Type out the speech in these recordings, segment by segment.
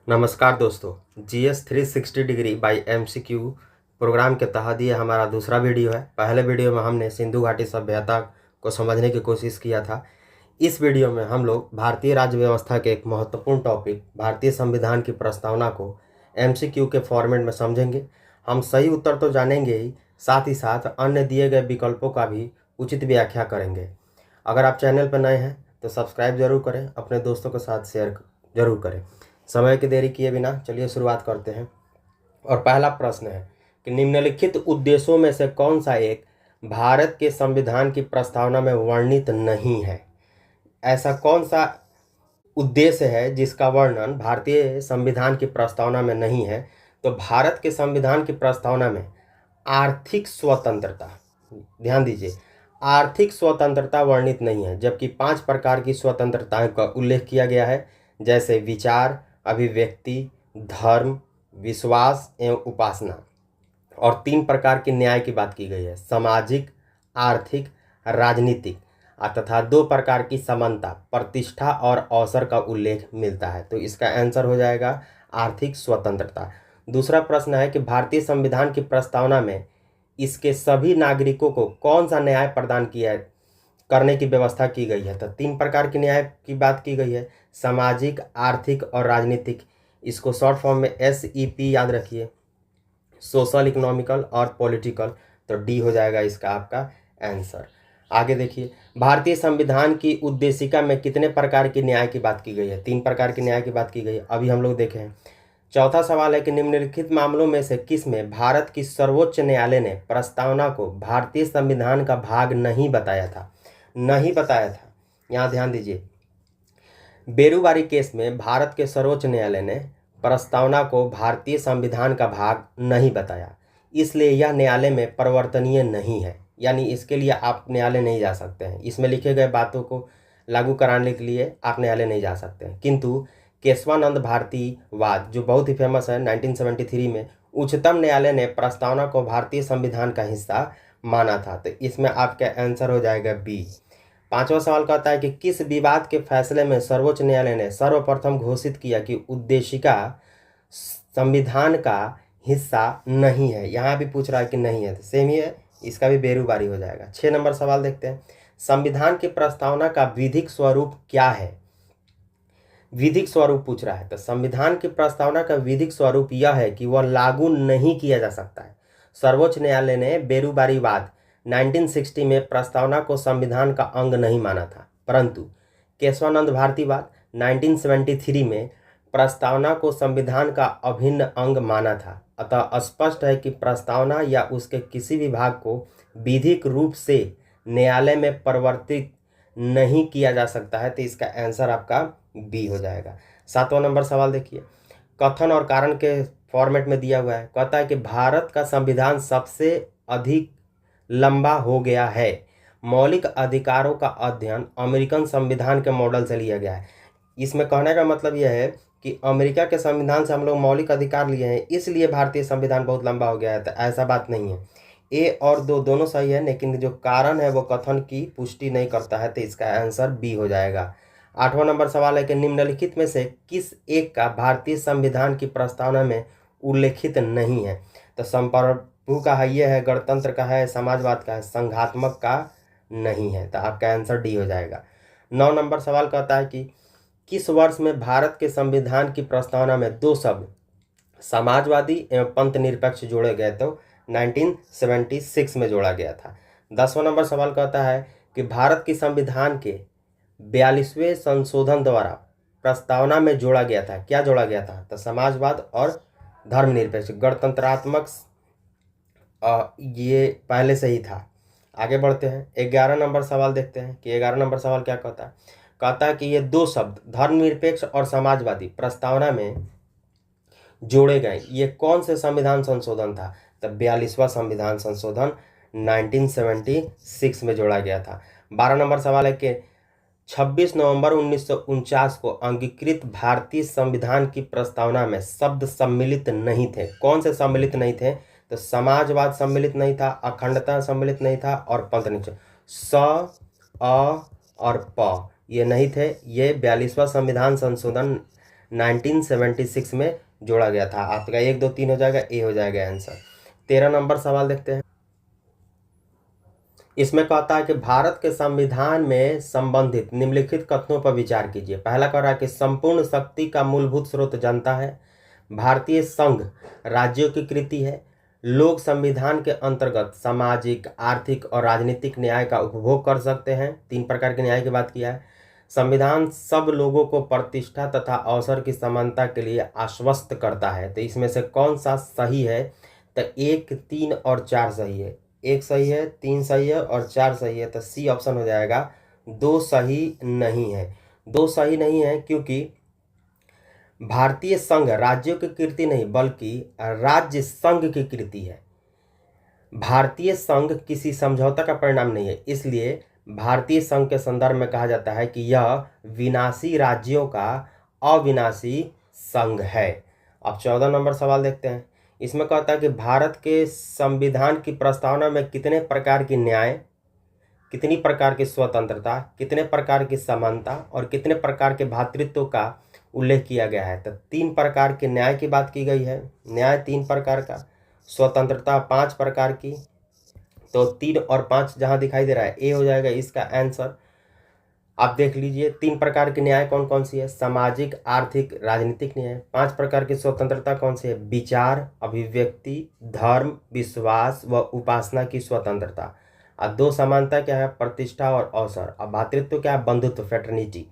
नमस्कार दोस्तों, GS 360 degree by MCQ program के तहत ये हमारा दूसरा वीडियो है। पहले वीडियो में हमने सिंधु घाटी सभ्यता को समझने की कोशिश किया था। इस वीडियो में हम लोग भारतीय राज्य व्यवस्था के एक महत्वपूर्ण टॉपिक भारतीय संविधान की प्रस्तावना को MCQ के फॉर्मेट में समझेंगे। हम सही उत्तर तो जानेंगे ही, साथ ही साथ अन्य दिए गए विकल्पों का भी उचित व्याख्या करेंगे। अगर आप चैनल पर नए हैं तो सब्सक्राइब जरूर करें, अपने दोस्तों के साथ शेयर जरूर करें। समय की देरी किए बिना चलिए शुरुआत करते हैं। और पहला प्रश्न है कि निम्नलिखित उद्देश्यों में से कौन सा एक भारत के संविधान की प्रस्तावना में वर्णित नहीं है। ऐसा कौन सा उद्देश्य है जिसका वर्णन भारतीय संविधान की प्रस्तावना में नहीं है। तो भारत के संविधान की प्रस्तावना में आर्थिक स्वतंत्रता, ध्यान दीजिए, आर्थिक स्वतंत्रता वर्णित नहीं है, जबकि 5 प्रकार की स्वतंत्रताओं का उल्लेख किया गया है, जैसे विचार, अभिव्यक्ति, धर्म, विश्वास एवं उपासना। और 3 प्रकार की न्याय की बात की गई है, सामाजिक, आर्थिक, राजनीतिक, तथा 2 प्रकार की समानता, प्रतिष्ठा और अवसर का उल्लेख मिलता है। तो इसका आंसर हो जाएगा आर्थिक स्वतंत्रता। दूसरा प्रश्न है कि भारतीय संविधान की प्रस्तावना में इसके सभी नागरिकों को कौन सा न्याय प्रदान किया करने की व्यवस्था की गई है। तो 3 प्रकार की न्याय की बात की गई है, सामाजिक, आर्थिक और राजनीतिक। इसको शॉर्ट फॉर्म में SEP याद रखिए, सोशल, इकोनॉमिकल और पॉलिटिकल। तो डी हो जाएगा इसका आपका आंसर। आगे देखिए, भारतीय संविधान की उद्देशिका में कितने प्रकार की न्याय की बात की गई है। 3 प्रकार की न्याय की बात की गई है, अभी हम लोग देखे हैं। चौथा सवाल है कि निम्नलिखित मामलों में से किस में भारत की सर्वोच्च न्यायालय ने प्रस्तावना को भारतीय संविधान का भाग नहीं बताया था। नहीं बताया था, यहाँ ध्यान दीजिए। बेरुवारी केस में भारत के सर्वोच्च न्यायालय ने प्रस्तावना को भारतीय संविधान का भाग नहीं बताया, इसलिए यह न्यायालय में परिवर्तनीय नहीं है, यानी इसके लिए आप न्यायालय नहीं जा सकते हैं। इसमें लिखे गए बातों को लागू कराने के लिए आप न्यायालय नहीं जा सकते हैं। किंतु केशवानंद भारती वाद, जो बहुत ही फेमस है, 1973 में उच्चतम न्यायालय ने प्रस्तावना को भारतीय संविधान का हिस्सा माना था। तो इसमें आपका आंसर हो जाएगा बी। 5वां सवाल कहता है कि किस विवाद के फैसले में सर्वोच्च न्यायालय ने सर्वप्रथम घोषित किया कि उद्देशिका संविधान का हिस्सा नहीं है। यहाँ भी पूछ रहा है कि नहीं है, तो सेम ही है, इसका भी बेरुबारी हो जाएगा। 6 नंबर सवाल देखते हैं, संविधान की प्रस्तावना का विधिक स्वरूप क्या है। विधिक स्वरूप पूछ रहा है, तो संविधान की प्रस्तावना का विधिक स्वरूप यह है कि वह लागू नहीं किया जा सकता है। सर्वोच्च न्यायालय ने बेरुबारी वाद 1960 में प्रस्तावना को संविधान का अंग नहीं माना था, परंतु केशवानंद भारती वाद 1973 में प्रस्तावना को संविधान का अभिन्न अंग माना था। अतः स्पष्ट है कि प्रस्तावना या उसके किसी भी भाग को विधिक रूप से न्यायालय में परिवर्तित नहीं किया जा सकता है। तो इसका आंसर आपका बी हो जाएगा। 7वां नंबर सवाल देखिए, कथन और कारण के फॉर्मेट में दिया हुआ है। कहता है कि भारत का संविधान सबसे अधिक लंबा हो गया है। मौलिक अधिकारों का अध्ययन अमेरिकन संविधान के मॉडल से लिया गया है। इसमें कहने का मतलब यह है कि अमेरिका के संविधान से हम लोग मौलिक अधिकार लिए हैं, इसलिए भारतीय संविधान बहुत लंबा हो गया है। तो ऐसा बात नहीं है, ए और दो दोनों सही है, लेकिन जो कारण है वो कथन की पुष्टि नहीं करता है। तो इसका आंसर बी हो जाएगा। 8वां नंबर सवाल है कि निम्नलिखित में से किस एक का भारतीय संविधान की प्रस्तावना में उल्लेखित नहीं है। तो संप्रभु का है, ये है, गणतंत्र का है, समाजवाद का है, संघात्मक का नहीं है। तो आपका आंसर डी हो जाएगा। 9 नंबर सवाल कहता है कि किस वर्ष में भारत के संविधान की प्रस्तावना में 2 शब्द समाजवादी एवं पंथ निरपेक्ष जोड़े गए। तो 1976 में जोड़ा गया था। 10वां नंबर सवाल कहता है कि भारत की संविधान के 42वें संशोधन द्वारा प्रस्तावना में जोड़ा गया था, क्या जोड़ा गया था। तो समाजवाद और धर्मनिरपेक्ष, गणतंत्रात्मक, ये पहले से ही था। आगे बढ़ते हैं, 11 नंबर सवाल देखते हैं कि 11 नंबर सवाल क्या कहता है। कहता है कि ये 2 शब्द धर्मनिरपेक्ष और समाजवादी प्रस्तावना में जोड़े गए, ये कौन से संविधान संशोधन था। तब 42वां संविधान संशोधन 1976 में जोड़ा गया था। 12 नंबर सवाल है कि 26 नवंबर 1949 को अंगीकृत भारतीय संविधान की प्रस्तावना में शब्द सम्मिलित नहीं थे। कौन से सम्मिलित नहीं थे। तो समाजवाद सम्मिलित नहीं था, अखंडता सम्मिलित नहीं था और पंथ नहीं। स, अ और प ये नहीं थे। ये 42वां संविधान संशोधन 1976 में जोड़ा गया था। आपका 1 2 3 हो जाएगा, ए हो जाएगा आंसर। 13 नंबर सवाल देखते हैं। इसमें कहता है कि भारत के संविधान में संबंधित निम्नलिखित कथनों पर विचार कीजिए। पहला कह रहा है कि संपूर्ण शक्ति का मूलभूत स्रोत जनता है, भारतीय संघ राज्यों की कृति है, लोग संविधान के अंतर्गत सामाजिक, आर्थिक और राजनीतिक न्याय का उपभोग कर सकते हैं। 3 प्रकार के न्याय की बात किया है। संविधान सब लोगों को प्रतिष्ठा तथा अवसर की समानता के लिए आश्वस्त करता है। तो इसमें से कौन सा सही है? तो 1, 3 और 4 सही है। 1 सही है, 3 सही है और 4 सही है। तो सी ऑप्शन हो जाएगा। 2 सही नहीं है। 2 सही नहीं है क्योंकि भारतीय संघ राज्यों की कृति नहीं बल्कि राज्य संघ की कृति है। भारतीय संघ किसी समझौता का परिणाम नहीं है, इसलिए भारतीय संघ के संदर्भ में कहा जाता है कि यह विनाशी राज्यों का अविनाशी संघ है। अब 14 नंबर सवाल देखते हैं। इसमें कहता है कि भारत के संविधान की प्रस्तावना में कितने प्रकार की न्याय, कितनी प्रकार की स्वतंत्रता, कितने प्रकार की समानता और कितने प्रकार के भ्रातृत्व का उल्लेख किया गया है? तो 3 प्रकार के न्याय की बात की गई है। न्याय 3 प्रकार का, स्वतंत्रता 5 प्रकार की। तो 3 और 5 जहां दिखाई दे रहा है, ए हो जाएगा इसका आंसर। आप देख लीजिए 3 प्रकार की न्याय कौन कौन सी है? सामाजिक, आर्थिक, राजनीतिक न्याय। 5 प्रकार की स्वतंत्रता कौन सी है? विचार, अभिव्यक्ति, धर्म, विश्वास व उपासना की स्वतंत्रता। और 2 समानता क्या है? प्रतिष्ठा और अवसर। और भ्रातृत्व क्या है? बंधुत्व, फ्रेटर्निटी।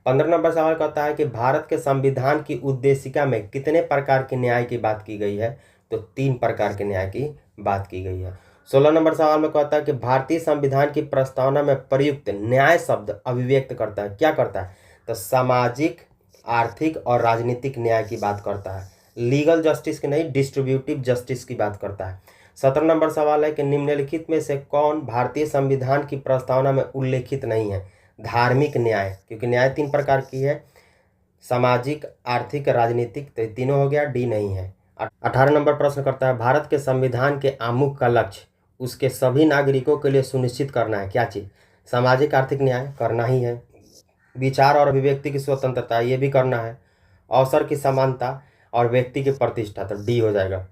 15 नंबर सवाल कहता है कि भारत के संविधान की उद्देशिका में कितने प्रकार के न्याय की बात की गई है? तो 3 प्रकार के न्याय की बात की गई है। 16 नंबर सवाल में कहता है कि भारतीय संविधान की प्रस्तावना में प्रयुक्त न्याय शब्द अभिव्यक्त करता है, क्या करता है? तो सामाजिक, आर्थिक और राजनीतिक न्याय की बात करता है। लीगल जस्टिस की नहीं, डिस्ट्रीब्यूटिव जस्टिस की बात करता है। 17 नंबर सवाल है कि निम्नलिखित में से कौन भारतीय संविधान की प्रस्तावना में उल्लेखित नहीं है? धार्मिक न्याय, क्योंकि न्याय 3 प्रकार की है, सामाजिक, आर्थिक, राजनीतिक। तो तीनों हो गया, डी नहीं है। 18 नंबर प्रश्न करता है भारत के संविधान के आमुख का लक्ष्य उसके सभी नागरिकों के लिए सुनिश्चित करना है, क्या चीज? सामाजिक, आर्थिक न्याय करना ही है, विचार और अभिव्यक्ति की स्वतंत्रता ये भी करना है, अवसर की समानता और व्यक्ति की प्रतिष्ठा। तो डी हो जाएगा।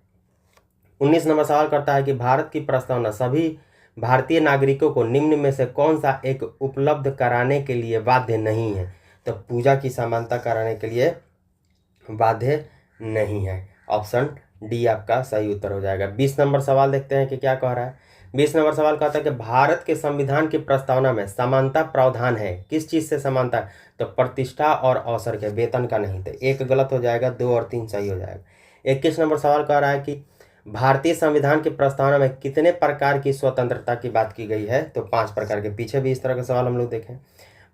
19 नंबर सवाल करता है कि भारत की प्रस्तावना सभी भारतीय नागरिकों को निम्न में से कौन सा एक उपलब्ध कराने के लिए बाध्य नहीं है? तो पूजा की समानता कराने के लिए बाध्य नहीं है। ऑप्शन डी आपका सही उत्तर हो जाएगा। 20 नंबर सवाल देखते हैं कि क्या कह रहा है। 20 नंबर सवाल कहता है कि भारत के संविधान की प्रस्तावना में समानता प्रावधान है, किस चीज से समानता? तो प्रतिष्ठा और अवसर के, वेतन का नहीं। तो 1 गलत हो जाएगा, 2 और 3 सही हो जाएगा। 21 नंबर सवाल कह रहा है कि भारतीय संविधान की प्रस्तावना में कितने प्रकार की स्वतंत्रता की बात की गई है? तो 5 प्रकार के। पीछे भी इस तरह के सवाल हम लोग देखें।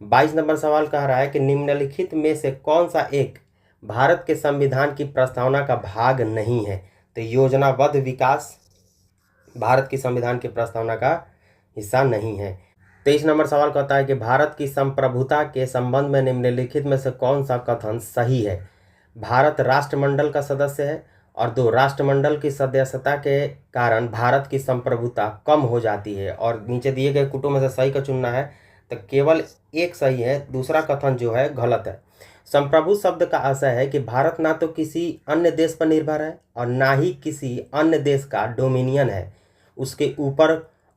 22 नंबर सवाल कह रहा है कि निम्नलिखित में से कौन सा एक भारत के संविधान की प्रस्तावना का भाग नहीं है? तो योजनाबद्ध विकास भारत की संविधान की प्रस्तावना का हिस्सा नहीं है। 23 नंबर सवाल कहता है कि भारत की संप्रभुता के संबंध में निम्नलिखित में से कौन सा कथन सही है? भारत राष्ट्रमंडल का सदस्य है और 2 राष्ट्रमंडल की सदस्यता के कारण भारत की संप्रभुता कम हो जाती है। और नीचे दिए गए कुटों में से सही का चुनना है, तो केवल 1 सही है, दूसरा कथन जो है गलत है। संप्रभु शब्द का आशय है कि भारत ना तो किसी अन्य देश पर निर्भर है और ना ही किसी अन्य देश का डोमिनियन है, उसके ऊपर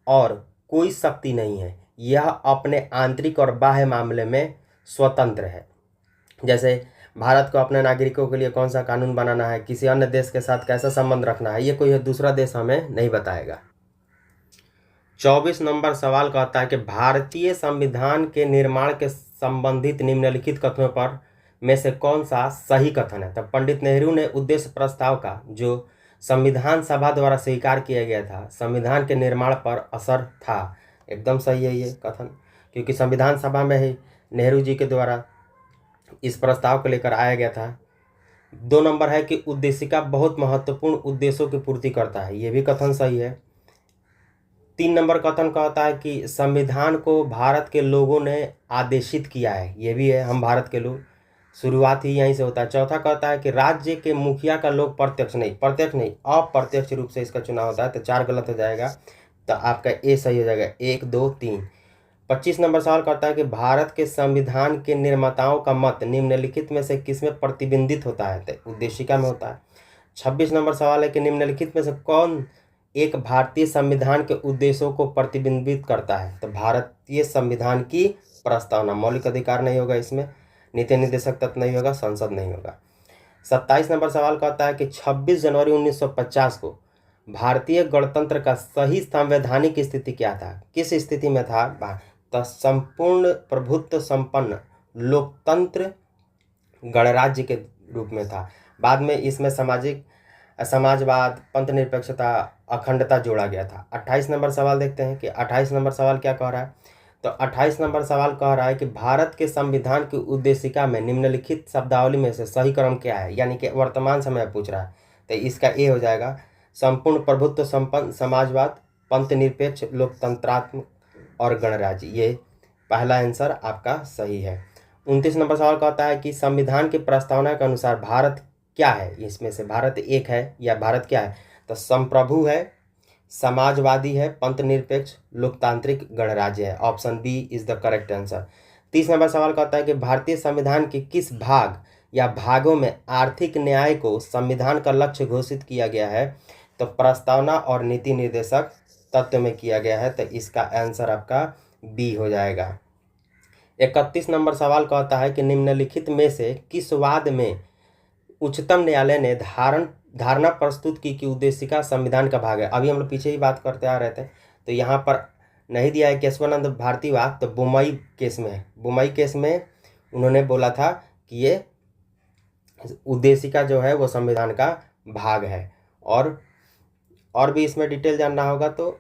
और कोई शक्ति नहीं है, यह अपने आंतरिक और बाह्य मामले में स्वतंत्र है। जैसे भारत को अपने नागरिकों के लिए कौन सा कानून बनाना है, किसी अन्य देश के साथ कैसा संबंध रखना है, ये कोई दूसरा देश हमें नहीं बताएगा। 24 नंबर सवाल कहता है कि भारतीय संविधान के निर्माण के संबंधित निम्नलिखित कथनों पर में से कौन सा सही कथन है? तब पंडित नेहरू ने उद्देश्य प्रस्ताव का जो संविधान सभा द्वारा स्वीकार किया गया था संविधान के निर्माण पर असर था। एकदम सही है ये कथन, क्योंकि संविधान सभा में ही नेहरू जी के द्वारा इस प्रस्ताव को लेकर आया गया था। 2 नंबर है कि उद्देशिका बहुत महत्वपूर्ण उद्देश्यों की पूर्ति करता है, ये भी कथन सही है। 3 नंबर कथन कहता है कि संविधान को भारत के लोगों ने आदेशित किया है, ये भी है, हम भारत के लोग, शुरुआत ही यहीं से होता है। चौथा कहता है कि राज्य के मुखिया का लोग प्रत्यक्ष नहीं अप्रत्यक्ष रूप से इसका चुनाव होता है। तो 4 गलत हो जाएगा, तो आपका ए सही हो जाएगा। 1 2 3 25 नंबर सवाल कहता है कि भारत के संविधान के निर्माताओं का मत निम्नलिखित में से किसमें प्रतिबिंबित होता है? तो उद्देशिका में होता है। 26 नंबर सवाल है कि निम्नलिखित में से कौन एक भारतीय संविधान के उद्देश्यों को प्रतिबिंबित करता है? तो भारतीय संविधान की प्रस्तावना। मौलिक अधिकार नहीं होगा इसमें, नीति निर्देशक तत्व नहीं होगा, संसद नहीं होगा। 27 नंबर सवाल कहता है कि 26 जनवरी 1950 को भारतीय गणतंत्र का सही संवैधानिक स्थिति क्या था? किस स्थिति में था? तो संपूर्ण प्रभुत्व संपन्न लोकतंत्र गणराज्य के रूप में था। बाद में इसमें समाजवाद, पंथनिरपेक्षता, अखंडता जोड़ा गया था। 28 नंबर सवाल देखते हैं कि 28 नंबर सवाल क्या कह रहा है। तो 28 नंबर सवाल कह रहा है कि भारत के संविधान की उद्देशिका में निम्नलिखित शब्दावली में से सही क्रम क्या है? यानी कि वर्तमान समय में पूछ रहा है, तो इसका ए हो जाएगा, संपूर्ण प्रभुत्व संपन्न समाजवाद, पंथनिरपेक्ष, लोकतंत्रात्मक और गणराज्य। ये पहला आंसर आपका सही है। 29 नंबर सवाल कहता है कि संविधान की प्रस्तावना के अनुसार भारत क्या है? इसमें से भारत एक है या भारत क्या है? तो संप्रभु है, समाजवादी है, पंथनिरपेक्ष, लोकतांत्रिक, गणराज्य है। Option B is the correct answer. 30 number सवाल कहता है कि भारतीय संविधान के किस भाग या भागों में आर्थिक न्याय को संविधान का लक्ष्य घोषित किया गया है? तो प्रस्तावना और नीति निर्देशक तत्व में किया गया है, तो इसका आंसर आपका बी हो जाएगा। 31 नंबर सवाल कहता है कि निम्नलिखित में से किस वाद में उच्चतम न्यायालय ने धारणा प्रस्तुत की कि उद्देशिका संविधान का भाग है? अभी हम लोग पीछे ही बात करते आ रहे थे, तो यहाँ पर नहीं दिया है केशवानंद भारती वाद, तो बुमई केस में है। बुमई केस में उन्होंने बोला था कि ये उद्देशिका जो है वो संविधान का भाग है। और भी इसमें डिटेल जानना होगा तो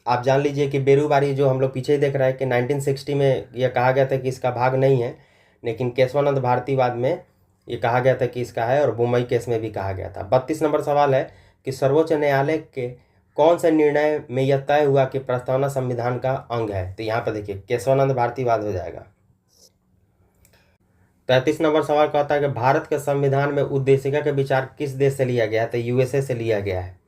आप जान लीजिए कि बेरूबारी जो हम लोग पीछे ही देख रहे हैं कि 1960 में यह कहा गया था कि इसका भाग नहीं है, लेकिन केशवानंद भारतीवाद में ये कहा गया था कि इसका है, और बुमई केस में भी कहा गया था। 32 नंबर सवाल है कि सर्वोच्च न्यायालय के कौन से निर्णय में यह तय हुआ कि प्रस्तावना संविधान का अंग है? तो यहाँ पर देखिए केशवानंद भारतीवाद हो जाएगा। 33 नंबर सवाल कहता है कि भारत के संविधान में उद्देशिका के विचार किस देश से लिया गया है? तो यूएसए से लिया गया है।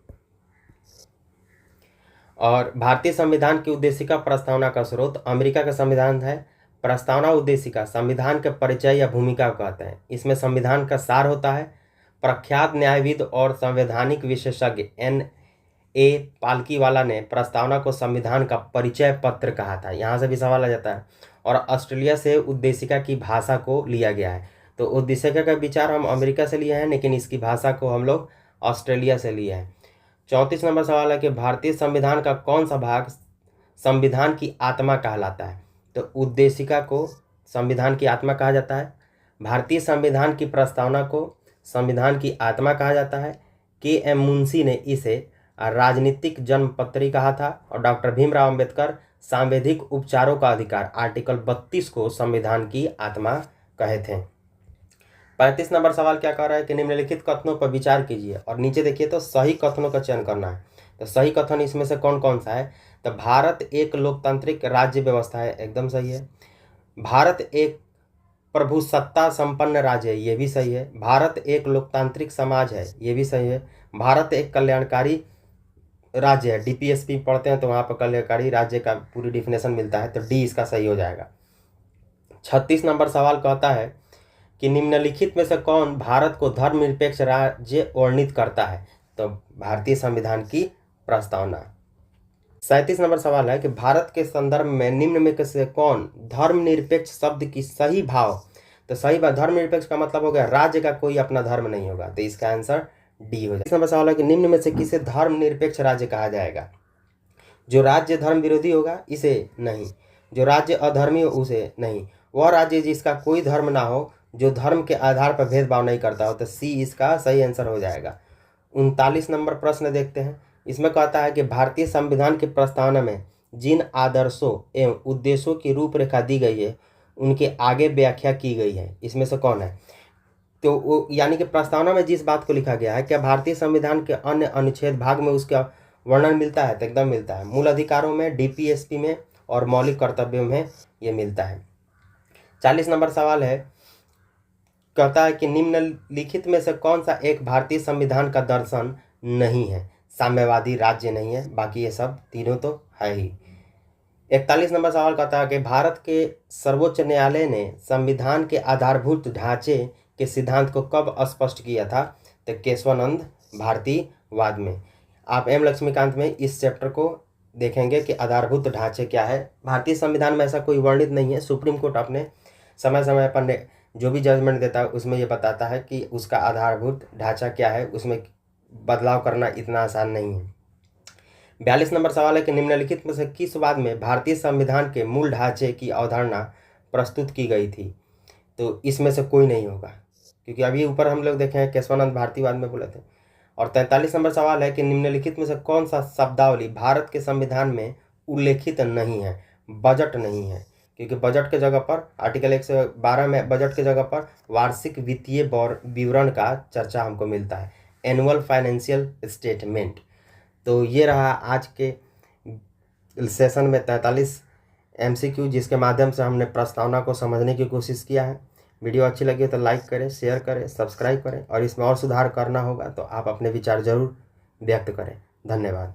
और भारतीय संविधान की उद्देशिका प्रस्तावना का स्रोत अमेरिका का संविधान है। प्रस्तावना उद्देशिका संविधान के परिचय या भूमिका कहते हैं। इसमें संविधान का सार होता है। प्रख्यात न्यायविद और संवैधानिक विशेषज्ञ N.A. पालकीवाला ने प्रस्तावना को संविधान का परिचय पत्र कहा था। यहाँ से भी सवाल आ जाता है। और ऑस्ट्रेलिया से उद्देशिका की भाषा को लिया गया है। तो उद्देशिका का विचार हम अमेरिका से लिए हैं, लेकिन इसकी भाषा को हम लोग ऑस्ट्रेलिया से लिए हैं। 34 नंबर सवाल है कि भारतीय संविधान का कौन सा भाग संविधान की आत्मा कहलाता है? तो उद्देशिका को संविधान की आत्मा कहा जाता है। भारतीय संविधान की प्रस्तावना को संविधान की आत्मा कहा जाता है। K.M. मुंशी ने इसे राजनीतिक जन्मपत्री कहा था। और डॉक्टर भीमराव अंबेडकर सांवैधिक उपचारों का अधिकार आर्टिकल 32 को संविधान की आत्मा कहे थे। 35 नंबर सवाल क्या कह रहा है कि निम्नलिखित कथनों पर विचार कीजिए, और नीचे देखिए तो सही कथनों का चयन करना है। तो सही कथन इसमें से कौन कौन सा है? तो भारत एक लोकतांत्रिक राज्य व्यवस्था है, एकदम सही है। भारत एक प्रभुसत्ता संपन्न राज्य है, ये भी सही है। भारत एक लोकतांत्रिक समाज है, ये भी सही है। भारत एक कल्याणकारी राज्य है, DPSP पढ़ते हैं तो वहाँ पर कल्याणकारी राज्य का पूरी डिफिनेशन मिलता है, तो डी इसका सही हो जाएगा। 36 नंबर सवाल कहता है कि निम्नलिखित में से कौन भारत को धर्मनिरपेक्ष राज्य वर्णित करता है? तो भारतीय संविधान की प्रस्तावना। 37 नंबर सवाल है कि भारत के संदर्भ में निम्न में से कौन धर्मनिरपेक्ष शब्द की सही भाव? तो सही भाव धर्मनिरपेक्ष का मतलब हो गया राज्य का कोई अपना धर्म नहीं होगा, तो इसका आंसर डी हो जाएगा। 38 नंबर सवाल है कि निम्न में से किसे धर्मनिरपेक्ष राज्य कहा जाएगा? जो राज्य धर्म विरोधी होगा इसे नहीं, जो राज्य अधर्मी हो उसे नहीं, वह राज्य जिसका कोई धर्म ना हो, जो धर्म के आधार पर भेदभाव नहीं करता हो, तो सी इसका सही आंसर हो जाएगा। 39 नंबर प्रश्न देखते हैं। इसमें कहता है कि भारतीय संविधान की प्रस्तावना में जिन आदर्शों एवं उद्देश्यों की रूपरेखा दी गई है उनके आगे व्याख्या की गई है, इसमें से कौन है? तो वो यानी कि प्रस्तावना में जिस बात को लिखा गया है, क्या भारतीय संविधान के अन्य अनुच्छेद भाग में उसका वर्णन मिलता है? तो एकदम मिलता है। मूल अधिकारों में, DPSP में और मौलिक कर्तव्यों में ये मिलता है। 40 नंबर सवाल है, कहता है कि निम्नलिखित में से कौन सा एक भारतीय संविधान का दर्शन नहीं है? साम्यवादी राज्य नहीं है, बाकी ये सब तीनों तो है ही। 41 नंबर सवाल कहता है कि भारत के सर्वोच्च न्यायालय ने संविधान के आधारभूत ढांचे के सिद्धांत को कब स्पष्ट किया था? तो केशवानंद भारतीवाद में। आप एम लक्ष्मीकांत में इस चैप्टर को देखेंगे कि आधारभूत ढांचे क्या है। भारतीय संविधान में ऐसा कोई वर्णित नहीं है। सुप्रीम कोर्ट अपने समय समय पर जो भी जजमेंट देता है उसमें ये बताता है कि उसका आधारभूत ढांचा क्या है, उसमें बदलाव करना इतना आसान नहीं है। 42 नंबर सवाल है कि निम्नलिखित में से किस वाद में भारतीय संविधान के मूल ढांचे की अवधारणा प्रस्तुत की गई थी? तो इसमें से कोई नहीं होगा, क्योंकि अभी ऊपर हम लोग देखे हैं केशवानंद भारतीवाद में बोले थे। और 43 नंबर सवाल है कि निम्नलिखित में से कौन सा शब्दावली भारत के संविधान में उल्लेखित नहीं है? बजट नहीं है, क्योंकि बजट के जगह पर आर्टिकल 112 में बजट के जगह पर वार्षिक वित्तीय विवरण का चर्चा हमको मिलता है, एनुअल फाइनेंशियल स्टेटमेंट। तो ये रहा आज के सेशन में 43 MCQ, जिसके माध्यम से हमने प्रस्तावना को समझने की कोशिश किया है। वीडियो अच्छी लगी तो लाइक करें, शेयर करें, सब्सक्राइब करें, और इसमें और सुधार करना होगा तो आप अपने विचार जरूर व्यक्त करें। धन्यवाद।